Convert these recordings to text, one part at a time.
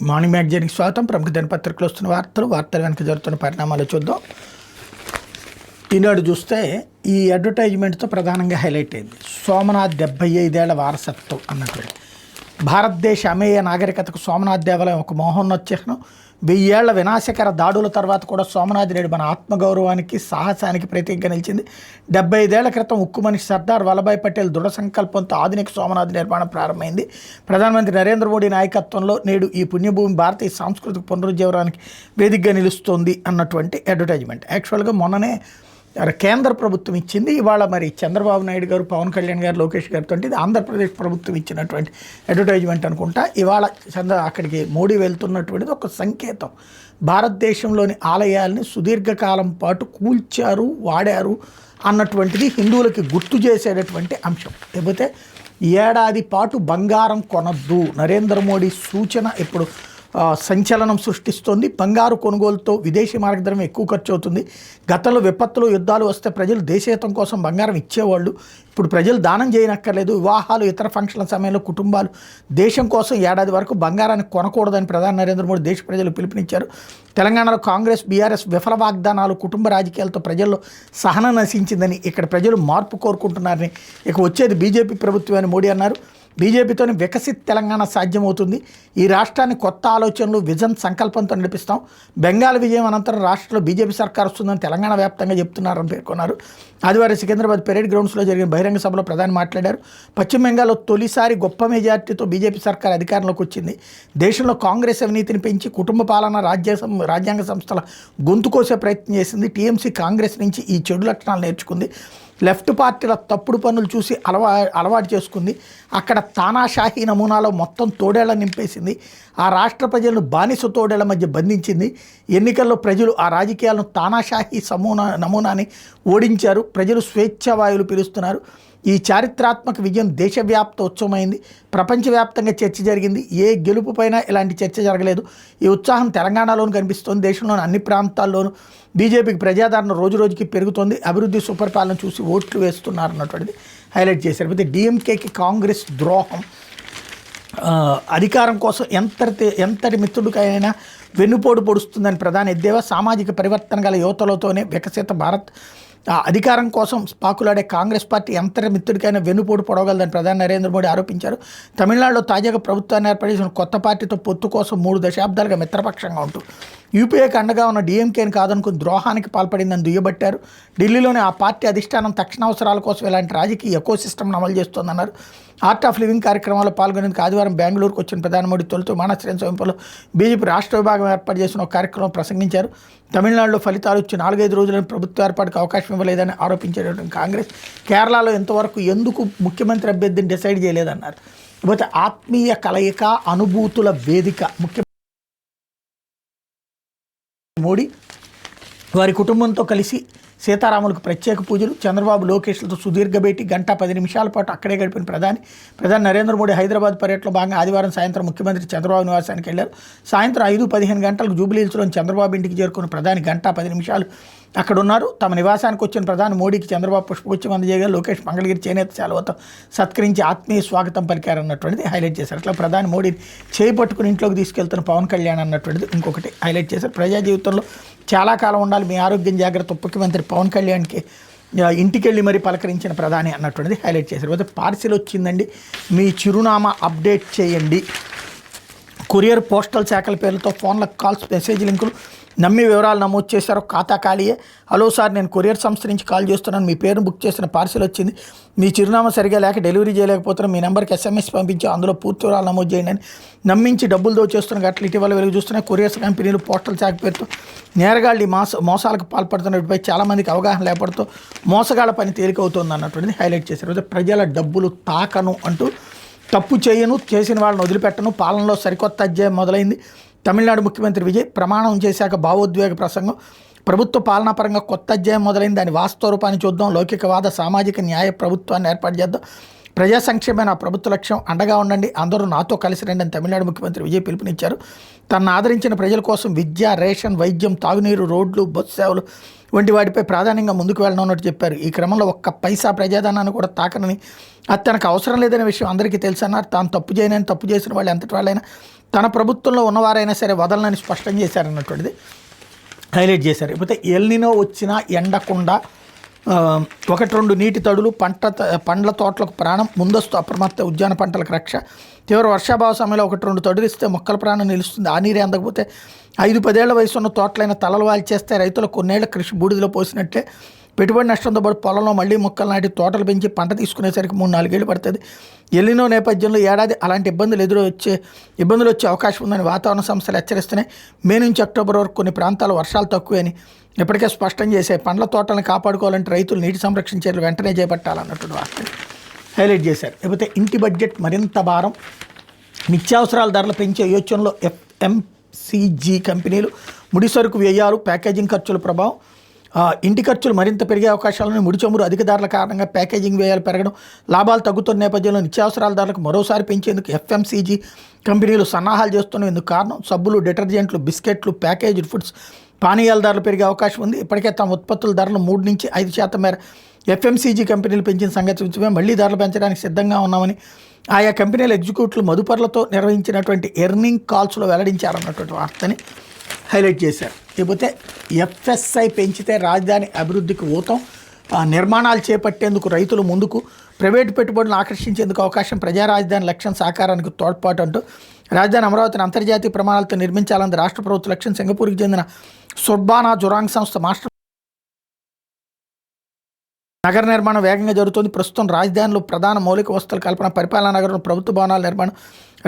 Morning మ్యాగజైన్కి స్వాగతం. ప్రముఖ దినపత్రికలు వస్తున్న వార్తలు వెనక జరుగుతున్న పరిణామాలు చూద్దాం. ఈనాడు చూస్తే ఈ అడ్వర్టైజ్మెంట్తో ప్రధానంగా హైలైట్ అయింది సోమనాథ్ 75 ఏళ్ల వారసత్వం అన్నటువంటి. భారతదేశ అమేయ నాగరికతకు సోమనాథ్ దేవాలయం ఒక మహోన్నత చిహ్నం. 1000 ఏళ్ల వినాశకర దాడుల తర్వాత కూడా సోమనాథ్ నేడు మన ఆత్మగౌరవానికి సాహసానికి ప్రతీకగా నిలిచింది. 75 ఏళ్ల క్రితం ఉక్కు మనిషి సర్దార్ వల్లభాయ్ పటేల్ దృఢ సంకల్పంతో ఆధునిక సోమనాథ్ నిర్మాణం ప్రారంభమైంది. ప్రధానమంత్రి నరేంద్ర మోడీ నాయకత్వంలో నేడు ఈ పుణ్యభూమి భారతీయ సాంస్కృతిక పునరుజ్జీవనానికి వేదికగా నిలుస్తోంది అన్నటువంటి అడ్వర్టైజ్మెంట్. యాక్చువల్గా మొన్ననే కేంద్ర ప్రభుత్వం ఇచ్చింది. ఇవాళ మరి చంద్రబాబు నాయుడు గారు, పవన్ కళ్యాణ్ గారు, లోకేష్ గారితో ఇది ఆంధ్రప్రదేశ్ ప్రభుత్వం ఇచ్చినటువంటి అడ్వర్టైజ్మెంట్ అనుకుంటా. ఇవాళ అక్కడికి మోడీ వెళ్తున్నటువంటిది ఒక సంకేతం. భారతదేశంలోని ఆలయాల్ని సుదీర్ఘకాలం పాటు కూల్చారు, వాడారు అన్నటువంటిది హిందువులకి గుర్తు చేసేటటువంటి అంశం. లేకపోతే ఏడాది పాటు బంగారం కొనద్దు నరేంద్ర మోడీ సూచన ఇప్పుడు సంచలనం సృష్టిస్తోంది. బంగారు కొనుగోలుతో విదేశీ మార్గద్రవ్యం ఎక్కువ ఖర్చు అవుతుంది. గతంలో విపత్తులు, యుద్ధాలు వస్తే ప్రజలు దేశహితం కోసం బంగారం ఇచ్చేవాళ్ళు. ఇప్పుడు ప్రజలు దానం చేయనక్కర్లేదు. వివాహాలు, ఇతర ఫంక్షన్ల సమయంలో కుటుంబాలు దేశం కోసం ఏడాది వరకు బంగారాన్ని కొనకూడదని ప్రధాని నరేంద్ర మోడీ దేశ ప్రజలు పిలుపునిచ్చారు. తెలంగాణలో కాంగ్రెస్, బీఆర్ఎస్ విఫల వాగ్దానాలు, కుటుంబ రాజకీయాలతో ప్రజల్లో సహనం నశించిందని, ఇక్కడ ప్రజలు మార్పు కోరుకుంటున్నారని, ఇక వచ్చేది బీజేపీ ప్రభుత్వం అని మోడీ అన్నారు. బీజేపీతోని వికసిత్ తెలంగాణ సాధ్యమవుతుంది. ఈ రాష్ట్రాన్ని కొత్త ఆలోచనలు, విజన్, సంకల్పంతో నడిపిస్తాం. బెంగాల్ విజయం అనంతరం రాష్ట్రంలో బీజేపీ సర్కార్ వస్తుందని తెలంగాణ వ్యాప్తంగా చెప్తున్నారని పేర్కొన్నారు. ఆదివారం సికింద్రాబాద్ పెరేడ్ గ్రౌండ్స్లో జరిగిన బహిరంగ సభలో ప్రధాని మాట్లాడారు. పశ్చిమ బెంగాల్లో తొలిసారి గొప్ప మెజార్టీతో బీజేపీ సర్కార్ అధికారంలోకి వచ్చింది. దేశంలో కాంగ్రెస్ అవినీతిని పెంచి కుటుంబ పాలన, రాజ్యాంగ సంస్థల గొంతు కోసే ప్రయత్నం చేసింది. టీఎంసీ కాంగ్రెస్ నుంచి ఈ చెడు లక్షణాలు నేర్చుకుంది. లెఫ్ట్ పార్టీల తప్పుడు పనులు చూసి అలవాటు చేసుకుంది. అక్కడ తానాషాహీ నమూనాలో మొత్తం తోడేళ్ల నింపేసింది. ఆ రాష్ట్ర ప్రజలను బానిస తోడేళ్ల మధ్య బంధించింది. ఎన్నికల్లో ప్రజలు ఆ రాజకీయాలను తానాషాహీ నమూనాని ఓడించారు. ప్రజలు స్వేచ్ఛావాయువులు పీలుస్తున్నారు. ఈ చారిత్రాత్మక విజయం దేశవ్యాప్త ఉత్సవమైంది. ప్రపంచవ్యాప్తంగా చర్చ జరిగింది. ఏ గెలుపు పైన ఇలాంటి చర్చ జరగలేదు. ఈ ఉత్సాహం తెలంగాణలోనూ కనిపిస్తోంది. దేశంలోని అన్ని ప్రాంతాల్లోనూ బీజేపీకి ప్రజాదరణ రోజురోజుకి పెరుగుతోంది. అభివృద్ధి, సుపరిపాలన చూసి ఓట్లు వేస్తున్నారు అన్నటువంటిది హైలైట్ చేశారు. అయితే డిఎంకేకి కాంగ్రెస్ ద్రోహం, అధికారం కోసం ఎంతటి మిత్రుడికైనా వెన్నుపోటు పొడుస్తుందని ప్రధాని ఎద్దేవా. సామాజిక పరివర్తన గల యువతలతోనే వికసిత భారత్. అధికారం కోసం పాకులాడే కాంగ్రెస్ పార్టీ ఎంతటి మిత్రుడికైనా వెన్నుపోటు పొడవగలదని ప్రధాని నరేంద్ర మోడీ ఆరోపించారు. తమిళనాడులో తాజాగా ప్రభుత్వాన్ని ఏర్పడేసిన కొత్త పార్టీతో పొత్తు కోసం 3 దశాబ్దాలుగా మిత్రపక్షంగా ఉంటూ యూపీఏకి అండగా ఉన్న డీఎంకేని కాదనుకుని ద్రోహానికి పాల్పడిందని దుయ్యబట్టారు. ఢిల్లీలోని ఆ పార్టీ అధిష్టానం తక్షణ అవసరాల కోసం ఇలాంటి రాజకీయ ఎకోసిస్టమ్ను అమలు చేస్తోందన్నారు. ఆర్ట్ ఆఫ్ లివింగ్ కార్యక్రమాల్లో పాల్గొనేందుకు ఆదివారం బెంగళూరుకు వచ్చిన ప్రధాని మోడీ తొలుత విమానాశ్రయం సమీపంలో బీజేపీ రాష్ట్ర విభాగం ఏర్పాటు చేసిన ఒక కార్యక్రమం ప్రసంగించారు. తమిళనాడులో ఫలితాలు వచ్చి 4-5 రోజులను ప్రభుత్వ ఏర్పాటుకు అవకాశం ఇవ్వలేదని ఆరోపించేటటువంటి కాంగ్రెస్ కేరళలో ఇంతవరకు ఎందుకు ముఖ్యమంత్రి అభ్యర్థిని డిసైడ్ చేయలేదన్నారు. ఇకపోతే ఆత్మీయ కలయిక, అనుభూతుల వేదిక. ముఖ్యమంత్రి మోడీ వారి కుటుంబంతో కలిసి సీతారాములకు ప్రత్యేక పూజలు, చంద్రబాబు, లోకేష్లతో సుదీర్ఘ భేటీ, 1:10 నిమిషాల పాటు అక్కడే గడిపిన ప్రధాని నరేంద్ర మోడీ హైదరాబాద్ పర్యటనలో భాగంగా ఆదివారం సాయంత్రం ముఖ్యమంత్రి చంద్రబాబు నివాసానికి వెళ్లారు. సాయంత్రం 5:15 గంటలకు జూబ్లీహిల్స్లోని చంద్రబాబు ఇంటికి చేరుకున్న ప్రధాని 1:10 నిమిషాలు అక్కడ ఉన్నారు. తమ నివాసానికి వచ్చిన ప్రధాని మోడీకి చంద్రబాబు పుష్పగుచ్చం అందజేయగా లోకేష్ మంగళగిరి చేనేత శాలువతో సత్కరించి ఆత్మీయ స్వాగతం పలికారన్నటువంటిది హైలైట్ చేశారు. అట్లా ప్రధాని మోడీని చేపట్టుకుని ఇంట్లోకి తీసుకెళ్తున్న పవన్ కళ్యాణ్ అన్నటువంటిది ఇంకొకటి హైలైట్ చేశారు. ప్రజా జీవితంలో చాలా కాలం ఉండాలి, మీ ఆరోగ్యం జాగ్రత్త, ముఖ్యమంత్రి పవన్ కళ్యాణ్కి ఇంటికి వెళ్ళి మరీ పలకరించిన ప్రధాని అన్నటువంటిది హైలైట్ చేశారు. అయితే పార్సిల్ వచ్చిందండి, మీ చిరునామా అప్డేట్ చేయండి. కొరియర్, పోస్టల్ శాఖల పేర్లతో ఫోన్ల కాల్స్, మెసేజ్ లింకులు నమ్మి వివరాలు నమోదు చేశారు. ఖాతా ఖాళీయే. హలో సార్, నేను కొరియర్ సంస్థ నుంచి కాల్ చేస్తున్నాను. మీ పేరును బుక్ చేసిన పార్సిల్ వచ్చింది. మీ చిరునామా సరిగా లేక డెలివరీ చేయలేకపోతున్నా. మీ నెంబర్కి SMS పంపించి అందులో పూర్తి వివరాలు నమోదు చేయండి అని నమ్మించి డబ్బులు దోచేస్తున్న ఘటనలు ఇటీవల వెలుగు చూస్తున్నాయి. కొరియర్స్ కంపెనీలు, పోస్టల్ శాఖ పేరుతో నేరగాళ్ళు ఈ మోసాలకు పాల్పడుతున్నట్టుపై చాలామందికి అవగాహన లేపడంతో మోసగాళ్ళ పని తేలికవుతుంది అన్నటువంటిది హైలైట్ చేశారు. ప్రజల డబ్బులు తాకను అంటూ తప్పు చేయను, చేసిన వాళ్ళని వదిలిపెట్టను, పాలనలో సరికొత్త అధ్యాయం మొదలైంది. తమిళనాడు ముఖ్యమంత్రి విజయ్ ప్రమాణం చేశాక భావోద్వేగ ప్రసంగం. ప్రభుత్వ పాలనాపరంగా కొత్త అధ్యాయం మొదలైంది, దాని వాస్తవ రూపాన్ని చూద్దాం. లౌకికవాద, సామాజిక న్యాయ ప్రభుత్వాన్ని ఏర్పాటు చేద్దాం. ప్రజా సంక్షేమే నా ప్రభుత్వ లక్ష్యం, అండగా ఉండండి, అందరూ నాతో కలిసి రండి అని తమిళనాడు ముఖ్యమంత్రి విజయ్ పిలుపునిచ్చారు. తనను ఆదరించిన ప్రజల కోసం విద్య, రేషన్, వైద్యం, తాగునీరు, రోడ్లు, బస్సు సేవలు వంటి వాటిపై ప్రాధాన్యంగా ముందుకు వెళ్ళనున్నట్టు చెప్పారు. ఈ క్రమంలో ఒక్క పైసా ప్రజాధనాన్ని కూడా తాకనని, అది తనకు అవసరం లేదనే విషయం అందరికీ తెలుసన్నారు. తాను తప్పు చేయనని, తప్పు చేసిన వాళ్ళు ఎంతటి వాళ్ళైనా తన ప్రభుత్వంలో ఉన్నవారైనా సరే వదలనని స్పష్టం చేశారన్నటువంటిది హైలైట్ చేశారు. ఇకపోతే ఎల్నినో వచ్చినా ఎండకుండా 1-2 నీటి తడులు, పండ్ల తోటలకు ప్రాణం, ముందస్తు అప్రమత్త, ఉద్యాన పంటలకు రక్ష. తీవ్ర వర్షాభావ సమయంలో 1-2 తడులు ఇస్తే మొక్కల ప్రాణం నిలుస్తుంది. ఆ నీరే అందకపోతే 5-10 ఏళ్ల వయసు ఉన్న తోటలైన తలలు వాల్చేస్తే రైతులు కొన్నేళ్ల కృషి బూడిదలో పోసినట్లే. పెట్టుబడి నష్టంతో పాటు పొలంలో మళ్ళీ మొక్కలు నాటి తోటలు పెంచి పంట తీసుకునేసరికి 3-4 ఏళ్ళు పడుతుంది. ఎల్నినో నేపథ్యంలో ఏడాది అలాంటి ఇబ్బందులు వచ్చే అవకాశం ఉందని వాతావరణ సంస్థలు హెచ్చరిస్తున్నాయి. మే నుంచి అక్టోబర్ వరకు కొన్ని ప్రాంతాల్లో వర్షాలు తక్కువని ఇప్పటికే స్పష్టం చేశాయి. పండ్ల తోటలను కాపాడుకోవాలంటే రైతులు నీటి సంరక్షణ చర్యలు వెంటనే చేపట్టాలన్నటువంటి వార్తని హైలైట్ చేశారు. లేకపోతే ఇంటి బడ్జెట్ మరింత భారం, నిత్యావసరాల ధరలు పెంచే యోచనలో ఎఫ్ఎంసీజీ కంపెనీలు, ముడి సరుకు వ్యయాలు, ప్యాకేజింగ్ ఖర్చుల ప్రభావం. ఇంటి ఖర్చులు మరింత పెరిగే అవకాశాలను, ముడి చమురు అధిక ధరల కారణంగా ప్యాకేజింగ్ వ్యయాలు పెరగడం, లాభాలు తగ్గుతున్న నేపథ్యంలో నిత్యావసరాల ధరలకు మరోసారి పెంచేందుకు ఎఫ్ఎంసీజీ కంపెనీలు సన్నాహాలు చేస్తున్న ఇందుకు కారణం సబ్బులు, డిటర్జెంట్లు, బిస్కెట్లు, ప్యాకేజ్డ్ ఫుడ్స్, పానీయాల ధరలు పెరిగే అవకాశం ఉంది. ఇప్పటికే తమ ఉత్పత్తుల ధరలు 3-5% మేర ఎఫ్ఎంసీజీ కంపెనీలు పెంచిన సంగతి ఉంచమే మళ్లీ ధరలు పెంచడానికి సిద్ధంగా ఉన్నామని ఆయా కంపెనీల ఎగ్జిక్యూటివ్లు మదుపర్లతో నిర్వహించినటువంటి ఎర్నింగ్ కాల్స్లో వెల్లడించారన్నటువంటి వార్తని హైలైట్ చేశారు. లేకపోతే ఎఫ్ఎస్ఐ పెంచితే రాజధాని అభివృద్ధికి ఊతం, నిర్మాణాలు చేపట్టేందుకు రైతులు ముందుకు, ప్రైవేటు పెట్టుబడులను ఆకర్షించేందుకు అవకాశం, ప్రజా రాజధాని లక్ష్యం సాకారానికి తోడ్పాటు అంటూ రాజధాని అమరావతిని అంతర్జాతీయ ప్రమాణాలతో నిర్మించాలని రాష్ట్ర ప్రభుత్వ లక్ష్యం. సింగపూర్కి చెందిన సుర్బానా జురాంగ్ సంస్థ మాస్టర్ నగర నిర్మాణం వేగంగా జరుగుతుంది. ప్రస్తుతం రాజధానిలో ప్రధాన మౌలిక వసతుల కల్పన, పరిపాలనా నగరంలో ప్రభుత్వ భవనాల నిర్మాణం,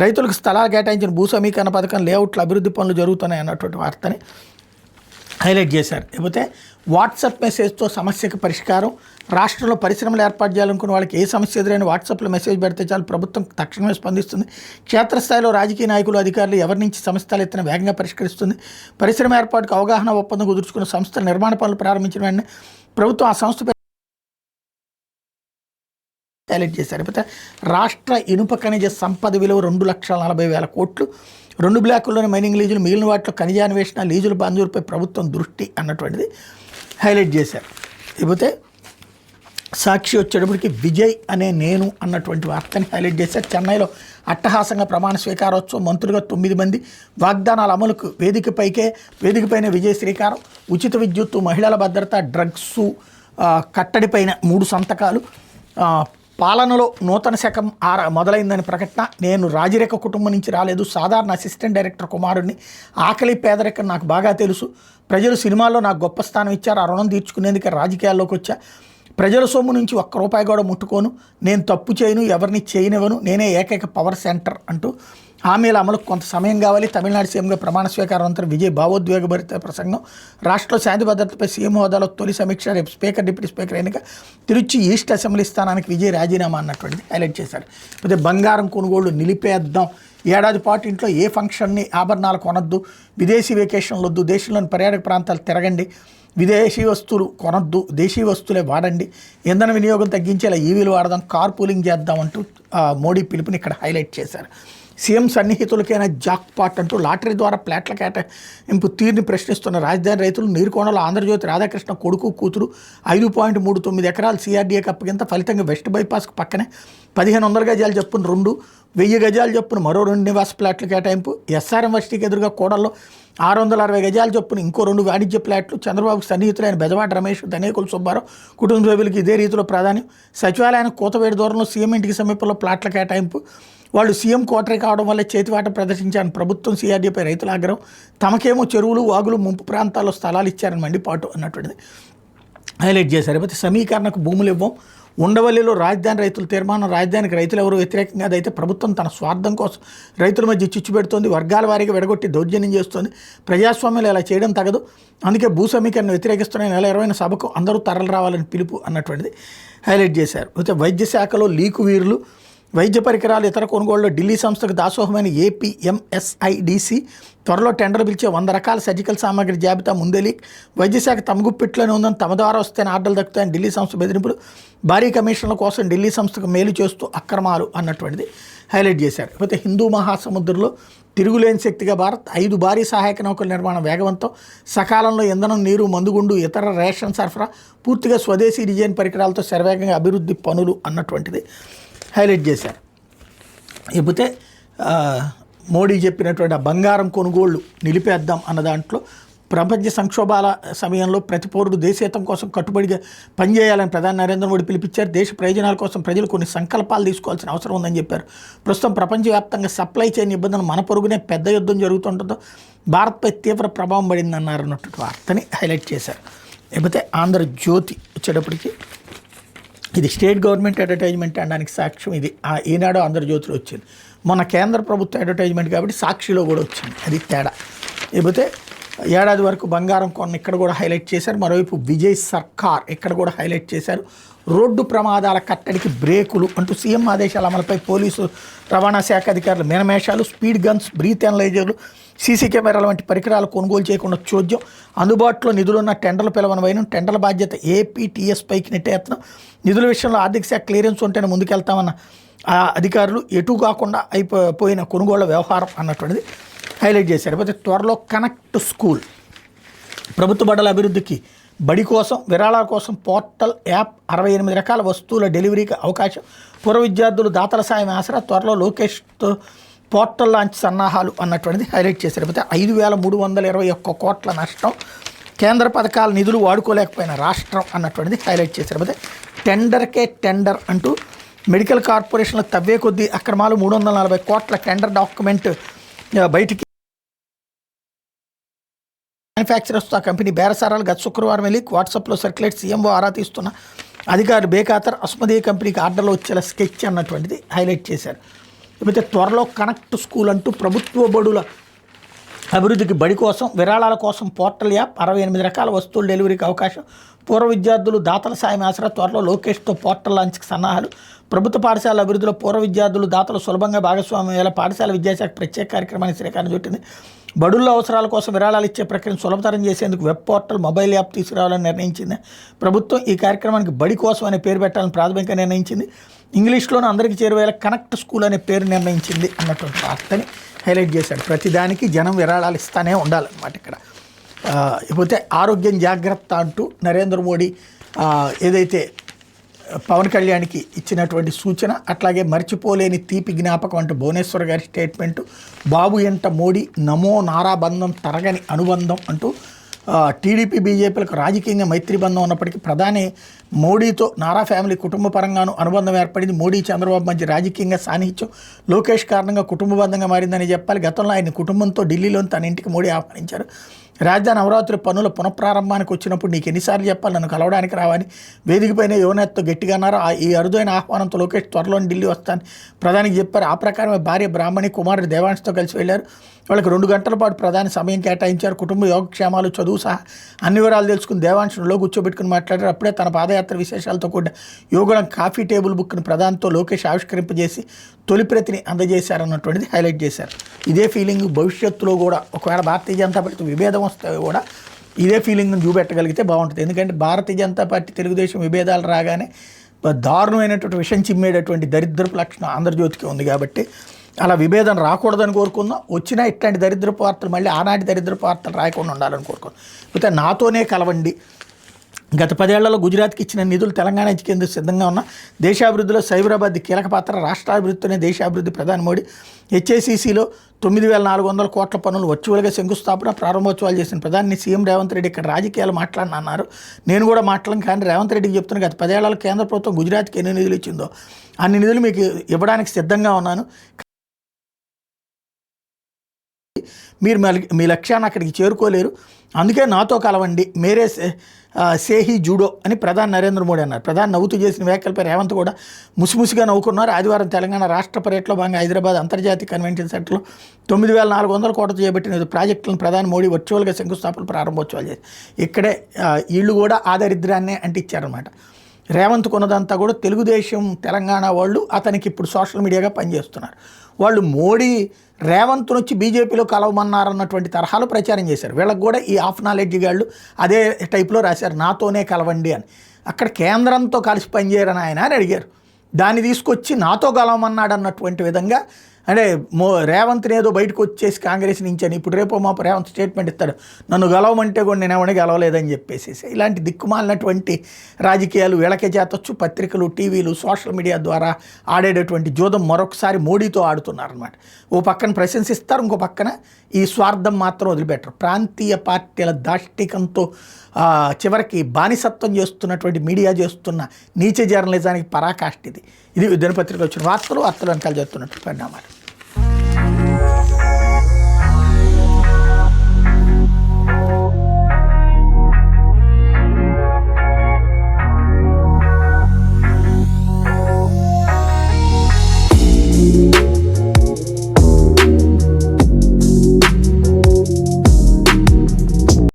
రైతులకు స్థలాలు కేటాయించిన భూ సమీకరణ పథకం, లేఅవుట్ల అభివృద్ధి పనులు జరుగుతున్నాయి అన్నటువంటి వార్తని హైలైట్ చేశారు. లేకపోతే వాట్సాప్ మెసేజ్తో సమస్యకు పరిష్కారం, రాష్ట్రంలో పరిశ్రమలు ఏర్పాటు చేయాలనుకున్న వాళ్ళకి ఏ సమస్య ఎదురైనా వాట్సాప్లో మెసేజ్ పెడితే చాలు, ప్రభుత్వం తక్షణమే స్పందిస్తుంది. క్షేత్రస్థాయిలో రాజకీయ నాయకులు, అధికారులు ఎవరి నుంచి సమస్యలు ఎత్తిన వేగంగా పరిష్కరిస్తుంది. పరిశ్రమ ఏర్పాటుకు అవగాహన ఒప్పందం కుదుర్చుకున్న సంస్థల నిర్మాణ పనులు ప్రారంభించిన వెంటనే ప్రభుత్వం ఆ సంస్థ హైలైట్ చేశారు. లేకపోతే రాష్ట్ర ఇనుప ఖనిజ సంపద విలువ 2,40,000 కోట్లు, 2 బ్లాకుల్లోని మైనింగ్ లీజులు, మిగిలిన వాటిలో ఖనిజాన్వేషణ, లీజుల మంజూరుపై ప్రభుత్వం దృష్టి అన్నటువంటిది హైలైట్ చేశారు. లేకపోతే సాక్షి వచ్చేటప్పటికి విజయ్ అనే నేను అన్నటువంటి వార్తని హైలైట్ చేశారు. చెన్నైలో అట్టహాసంగా ప్రమాణ స్వీకారోత్సవం, మంత్రులుగా 9 మంది, వాగ్దానాల అమలుకు వేదికపైన విజయ్ శ్రీకారం, ఉచిత విద్యుత్తు, మహిళల భద్రత, డ్రగ్స్ కట్టడిపైన 3 సంతకాలు, పాలనలో నూతన శకం మొదలైందని ప్రకటన. నేను రాజరేఖ కుటుంబం నుంచి రాలేదు, సాధారణ అసిస్టెంట్ డైరెక్టర్ కుమారుడిని, ఆకలి పేదరికం నాకు బాగా తెలుసు, ప్రజలు సినిమాల్లో నాకు గొప్ప స్థానం ఇచ్చారు, ఆ రుణం తీర్చుకునేందుకే రాజకీయాల్లోకి వచ్చా, ప్రజల సొమ్ము నుంచి ₹1 కూడా ముట్టుకోను, నేను తప్పు చేయను, ఎవరిని చేయనివ్వను, నేనే ఏకైక పవర్ సెంటర్ అంటూ హామీల అమలుకు కొంత సమయం కావాలి. తమిళనాడు సీఎంగా ప్రమాణ స్వీకారం అనంతరం విజయ్ భావోద్వేగభరిత ప్రసంగం, రాష్ట్రంలో శాంతి భద్రతపై సీఎం హోదాలో తొలి సమీక్ష, రేపు స్పీకర్, డిప్యూటీ స్పీకర్ ఎన్నిక, తిరుచి ఈస్ట్ అసెంబ్లీ స్థానానికి విజయ్ రాజీనామా అన్నటువంటిది హైలైట్ చేశారు. అయితే బంగారం కొనుగోళ్లు నిలిపేద్దాం, ఏడాది పాటు ఇంట్లో ఏ ఫంక్షన్ని ఆభరణాలు కొనొద్దు, విదేశీ వెకేషన్లు వద్దు, దేశంలోని పర్యాటక ప్రాంతాలు తిరగండి, విదేశీ వస్తువులు కొనొద్దు, దేశీ వస్తువులే వాడండి, ఇంధన వినియోగం తగ్గించేలా ఈవీలు వాడదాం, కార్ పూలింగ్ చేద్దాం అంటూ మోడీ పిలుపుని ఇక్కడ హైలైట్ చేశారు. సీఎం సన్నిహితులకైనా జాక్పాట్ అంటూ లాటరీ ద్వారా ఫ్లాట్ల కేటాయింపు తీరుని ప్రశ్నిస్తున్న రాజధాని రైతులు, నీరుకోణంలో ఆంధ్రజ్యోతి రాధాకృష్ణ కొడుకు కూతురు 5.39 ఎకరాలు సిఆర్డీఏకి అప్పగింత, ఫలితంగా వెస్ట్ బైపాస్కు పక్కనే 1500 గజాలు చొప్పున 2, 1000 గజాలు చొప్పున మరో 2 నివాస ఫ్లాట్లు కేటాయింపు, ఎస్ఆర్ఎం వర్సిటీకి ఎదురుగా కోడల్లో 660 గజాల చొప్పున ఇంకో 2 వాణిజ్య ఫ్లాట్లు, చంద్రబాబుకు సన్నిహితులైన బెజవాడ రమేష్, ధనేకుల సుబ్బారావు కుటుంబ సభ్యులకి ఇదే రీతిలో ప్రాధాన్యం, సచివాలయానికి కూతవేడి దూరంలో సీఎం ఇంటికి సమీపంలో ఫ్లాట్ల కేటాయింపు, వాళ్ళు సీఎం క్వార్టరీ కావడం వల్ల చేతివాట ప్రదర్శించారని ప్రభుత్వం, సిఆర్డీపై రైతుల ఆగ్రహం, తమకేమో చెరువులు, వాగులు, ముంపు ప్రాంతాల్లో స్థలాలు ఇచ్చారని మండిపాటు అన్నటువంటిది హైలైట్ చేశారు. లేకపోతే సమీకరణకు భూములు ఇవ్వం, ఉండవల్లిలో రాజధాని రైతుల తీర్మానం, రాజధానికి రైతులు ఎవరు వ్యతిరేకంగా అయితే ప్రభుత్వం తన స్వార్థం కోసం రైతుల మధ్య చిచ్చు పెడుతోంది, వర్గాల వారీగా విడగొట్టి దౌర్జన్యం చేస్తుంది, ప్రజాస్వామ్యంలో ఇలా చేయడం తగదు, అందుకే భూ సమీకరణ వ్యతిరేకిస్తున్న నెల 20న సభకు అందరూ తరలి రావాలని పిలుపు అన్నటువంటిది హైలైట్ చేశారు. అయితే వైద్య శాఖలో లీకు వీరులు, వైద్య పరికరాలు ఇతర కొనుగోళ్లలో ఢిల్లీ సంస్థకు దాసోహమైన ఏపీఎంఎస్ఐడిసి త్వరలో టెండర్ పిలిచే 100 రకాల సర్జికల్ సామాగ్రి జాబితా ముందే లీక్. వైద్యశాఖ తమ గుప్పిట్లోనే ఉందని తమ ద్వారా వస్తేనే ఆర్డర్లు దక్కుతాయని ఢిల్లీ సంస్థ బెదిరింపులు. భారీ కమిషన్ల కోసం ఢిల్లీ సంస్థకు మేలు చేస్తూ అక్రమాలు అన్నటువంటిది హైలైట్ చేశారు. అయితే హిందూ మహాసముద్రంలో తిరుగులేని శక్తిగా భారత్ 5 భారీ సహాయక నౌకల నిర్మాణం వేగవంతం. సకాలంలో ఇంధనం, నీరు, మందుగుండు, ఇతర రేషన్ సరఫరా పూర్తిగా స్వదేశీ డిజైన్ పరికరాలతో శరవేగంగా అభివృద్ధి పనులు అన్నటువంటిది హైలైట్ చేశారు. ఇకపోతే మోడీ చెప్పినటువంటి ఆ బంగారం కొనుగోళ్లు నిలిపేద్దాం అన్న దాంట్లో ప్రపంచ సంక్షోభాల సమయంలో ప్రతి పౌరుడు దేశహితం కోసం కట్టుబడిగా పనిచేయాలని ప్రధాని నరేంద్ర మోడీ పిలిపించారు. దేశ ప్రయోజనాల కోసం ప్రజలు కొన్ని సంకల్పాలు తీసుకోవాల్సిన అవసరం ఉందని చెప్పారు. ప్రస్తుతం ప్రపంచవ్యాప్తంగా సప్లై చైన్ ఇబ్బందులు మన పొరుగునే పెద్ద యుద్ధం జరుగుతుండటంతో భారత్పై తీవ్ర ప్రభావం పడిందన్నారు అన్నట్టు వార్తని హైలైట్ చేశారు. లేకపోతే ఆంధ్రజ్యోతి వచ్చేటప్పటికి ఇది స్టేట్ గవర్నమెంట్ అడ్వర్టైజ్మెంట్ అనడానికి సాక్ష్యం. ఇది ఈనాడు ఆంధ్రజ్యోతిలో వచ్చింది. మొన్న కేంద్ర ప్రభుత్వ అడ్వర్టైజ్మెంట్ కాబట్టి సాక్షిలో కూడా వచ్చింది. అది తేడా. లేకపోతే ఏడాది వరకు బంగారం కొన్న ఇక్కడ కూడా హైలైట్ చేశారు. మరోవైపు విజయ్ సర్కార్ ఇక్కడ కూడా హైలైట్ చేశారు. రోడ్డు ప్రమాదాల కట్టడికి బ్రేకులు అంటూ సీఎం ఆదేశాల అమలుపై పోలీసు రవాణా శాఖ అధికారులు మీనమేషాలు. స్పీడ్ గన్స్, బ్రీత్ అనలైజర్లు, సీసీ కెమెరాల వంటి పరికరాలు కొనుగోలు చేయకుండా చోద్యం. అందుబాటులో నిధులున్న టెండర్లు పిలవని వైనం. టెండర్ల బాధ్యత ఏపీటీఎస్ పైకి నెట్టేయత్నం. నిధుల విషయంలో ఆర్థిక శాఖ క్లియరెన్స్ ఉంటేనే ముందుకెళ్తామన్న అధికారులు ఎటు కాకుండా అయిపోయిన కొనుగోళ్ల వ్యవహారం అన్నటువంటిది హైలైట్ చేశారు. అయితే త్వరలో కనెక్ట్ స్కూల్ ప్రభుత్వ బడుల అభివృద్ధికి బడి కోసం విరాళాల కోసం పోర్టల్ యాప్ 68 రకాల వస్తువుల డెలివరీకి అవకాశం. పూర్వ విద్యార్థులు దాతల సాయం ఆసరా. త్వరలో లోకేష్తో పోర్టల్ లాంచ్ సన్నాహాలు అన్నటువంటిది హైలైట్ చేశారు. అయితే 5,321 కోట్ల నష్టం. కేంద్ర పథకాల నిధులు వాడుకోలేకపోయిన రాష్ట్రం అన్నటువంటిది హైలైట్ చేశారు. అయితే టెండర్కే టెండర్ అంటూ మెడికల్ కార్పొరేషన్లు తవ్వే కొద్దీ అక్రమాలు. 340 కోట్ల టెండర్ డాక్యుమెంట్ బయటికి. మ్యానుఫ్యాక్చరర్స్తో ఆ కంపెనీ బేరసారాలు గత శుక్రవారం వెళ్ళి వాట్సాప్లో సర్క్యులేట్. సీఎంఓ ఆరా తీస్తున్న అధికారులు బేఖాతర్. అస్మదీయ కంపెనీకి ఆర్డర్లో వచ్చేలా స్కెచ్ అన్నటువంటిది హైలైట్ చేశారు. లేకపోతే త్వరలో కనెక్ట్ స్కూల్ అంటూ ప్రభుత్వ బడుల అభివృద్ధికి బడి కోసం విరాళాల కోసం పోర్టల్ యాప్. 68 రకాల వస్తువుల డెలివరీకి అవకాశం. పూర్వ విద్యార్థులు దాతల సాయం ఆసరా. త్వరలో లోకేష్తో పోర్టల్ లాంచ్కి సన్నాహాలు. ప్రభుత్వ పాఠశాల అభివృద్ధిలో పూర్వ విద్యార్థులు దాతలు సులభంగా భాగస్వామ్యం అయ్యేలా పాఠశాల విద్యాశాఖ ప్రత్యేక కార్యక్రమాన్ని శ్రీకారం చుట్టింది. బడుల్లో అవసరాల కోసం విరాళాలు ఇచ్చే ప్రక్రియను సులభతరం చేసేందుకు వెబ్ పోర్టల్, మొబైల్ యాప్ తీసుకురావాలని నిర్ణయించింది ప్రభుత్వం. ఈ కార్యక్రమానికి బడి కోసం అనే పేరు పెట్టాలని ప్రాథమికంగా నిర్ణయించింది. ఇంగ్లీష్లోనూ అందరికీ చేరువేలా కనెక్ట్ స్కూల్ అనే పేరు నిర్ణయించింది అన్నటువంటి వార్తని హైలైట్ చేశాడు. ప్రతిదానికి జనం విరాళాలు ఇస్తూనే ఉండాలన్నమాట ఇక్కడ. ఇకపోతే ఆరోగ్యం జాగ్రత్త అంటూ నరేంద్ర మోడీ ఏదైతే పవన్ కళ్యాణ్కి ఇచ్చినటువంటి సూచన, అట్లాగే మర్చిపోలేని తీపి జ్ఞాపకం అంటూ భువనేశ్వర్ గారి స్టేట్మెంటు. బాబు ఎంట మోడీ నమో నారా బంధం తరగని అనుబంధం అంటూ టీడీపీ బీజేపీలకు రాజకీయంగా మైత్రి బంధం ఉన్నప్పటికీ ప్రధాని మోడీతో నారా ఫ్యామిలీ కుటుంబ పరంగానూ అనుబంధం ఏర్పడింది. మోడీ చంద్రబాబు మధ్య రాజకీయంగా సాన్నిహిత్యం లోకేష్ కారణంగా కుటుంబబంధంగా మారిందని చెప్పాలి. గతంలో ఆయన కుటుంబంతో ఢిల్లీలోని తన ఇంటికి మోడీ ఆహ్వానించారు. రాజధాని అమరావతి పనుల పునఃప్రారంభానికి వచ్చినప్పుడు నీకు ఎన్నిసార్లు చెప్పాలి నన్ను కలవడానికి రావని వేదికపైన యువనేతతో గట్టిగా అన్నారు. ఈ అరుదైన ఆహ్వానంతో లోకేష్ త్వరలోని ఢిల్లీ వస్తాను ప్రధానికి చెప్పారు. ఆ ప్రకారమే భార్య బ్రాహ్మణి కుమారుడు దేవాంష్తో కలిసి వెళ్లారు. వాళ్ళకి 2 గంటల పాటు ప్రధాని సమయం కేటాయించారు. కుటుంబ యోగక్షేమాలు, చదువు సహా అన్ని వివరాలు తెలుసుకుని దేవాంష్లో కూర్చోబెట్టుకుని మాట్లాడారు. అప్పుడే తన పాదయాత్ర విశేషాలతో కూడా యోగులం కాఫీ టేబుల్ బుక్ని ప్రధానితో లోకేష్ ఆవిష్కరింపజేసి తొలి ప్రతిని అందజేశారన్నటువంటిది హైలైట్ చేశారు. ఇదే ఫీలింగ్ భవిష్యత్తులో కూడా ఒకవేళ భారతీయ జనతా పార్టీ విభేదం వస్తే కూడా ఇదే ఫీలింగ్ను చూపెట్టగలిగితే బాగుంటుంది. ఎందుకంటే భారతీయ జనతా పార్టీ తెలుగుదేశం విభేదాలు రాగానే దారుణమైనటువంటి విషం చిమ్మేటటువంటి దరిద్రపు లక్షణం ఆంధ్రజ్యోతికి ఉంది. కాబట్టి అలా విభేదం రాకూడదని కోరుకుందాం. వచ్చినా ఇట్లాంటి దరిద్రపు వార్తలు మళ్ళీ ఆనాటి దరిద్రపు వార్తలు రాయకుండా ఉండాలని కోరుకుందాం. అయితే నాతోనే కలవండి. గత 10 ఏళ్లలో గుజరాత్కి ఇచ్చిన నిధులు తెలంగాణ ఇచ్చేందుకు సిద్ధంగా ఉన్న దేశాభివృద్ధిలో సైబరాబాద్ కీలక పాత్ర. రాష్ట్రాభివృద్ధితోనే దేశాభివృద్ధి. ప్రధాని మోడీ హెచ్ఐసిసిలో 9,400 కోట్ల పనులు వర్చువల్గా శంకుస్థాపన ప్రారంభోత్సవాలు చేసిన ప్రధాని సీఎం రేవంత్ రెడ్డి ఇక్కడ రాజకీయాలు మాట్లాడనన్నారు. నేను కూడా మాట్లాడను, కానీ రేవంత్ రెడ్డికి చెప్తున్నా గత 10 ఏళ్లలో కేంద్ర ప్రభుత్వం గుజరాత్కి ఎన్ని నిధులు ఇచ్చిందో అన్ని నిధులు మీకు ఇవ్వడానికి సిద్ధంగా ఉన్నాను. మీరు మీ లక్ష్యాన్ని అక్కడికి చేరుకోలేరు, అందుకే నాతో కలవండి, మేరే సేహి జూడో అని ప్రధాని నరేంద్ర మోడీ అన్నారు. ప్రధాని నవ్వుతూ చేసిన వ్యాఖ్యలపై రేవంత్ కూడా ముసిముసిగా నవ్వుకున్నారు. ఆదివారం తెలంగాణ రాష్ట్ర పర్యటనలో భాగంగా హైదరాబాద్ అంతర్జాతీయ కన్వెన్షన్ సెంటర్లో 9,400 కోట్లతో చేపట్టిన ప్రాజెక్టులను ప్రధాని మోడీ వర్చువల్గా శంకుస్థాపన ప్రారంభోత్సవాలు చేశారు. ఇక్కడే వీళ్ళు కూడా ఆ దరిద్రాన్నే అంటించారనమాట. రేవంత్ కొన్నదంతా కూడా తెలుగుదేశం తెలంగాణ వాళ్ళు అతనికి ఇప్పుడు సోషల్ మీడియాగా పనిచేస్తున్నారు. వాళ్ళు మోడీ రేవంత్ వచ్చి బీజేపీలో కలవమన్నారన్నటువంటి తరహాలో ప్రచారం చేశారు. వీళ్ళకి కూడా ఈ ఆఫ్ నాలెడ్జ్ గాళ్ళు అదే టైప్లో రాశారు, నాతోనే కలవండి అని. అక్కడ కేంద్రంతో కలిసి పనిచేయరని ఆయన అని అడిగారు. దాన్ని తీసుకొచ్చి నాతో కలవమన్నాడు అన్నటువంటి విధంగా, అంటే రేవంత్ని ఏదో బయటకు వచ్చేసి కాంగ్రెస్ నుంచి అని, ఇప్పుడు రేపు మాపు రేవంత్ స్టేట్మెంట్ ఇస్తాడు, నన్ను గెలవమంటే కూడా నేను ఎవరిని గెలవలేదని చెప్పేసి. ఇలాంటి దిక్కుమాలినటువంటి రాజకీయాలు వీళ్ళకే చేతొచ్చు. పత్రికలు, టీవీలు, సోషల్ మీడియా ద్వారా ఆడేటటువంటి జోదం మరొకసారి మోడీతో ఆడుతున్నారన్నమాట. ఓ పక్కన ప్రశంసిస్తారు, ఇంకో పక్కన ఈ స్వార్థం మాత్రం వదిలిపెట్టరు. ప్రాంతీయ పార్టీల దాష్టికంతో చివరికి బానిసత్వం చేస్తున్నటువంటి మీడియా చేస్తున్న నీచ జర్నలిజానికి పరాకాష్ఠ ఇది. దినపత్రికలో వచ్చిన వార్తలు వెనకాల చేస్తున్నట్టు పరిణామాలు.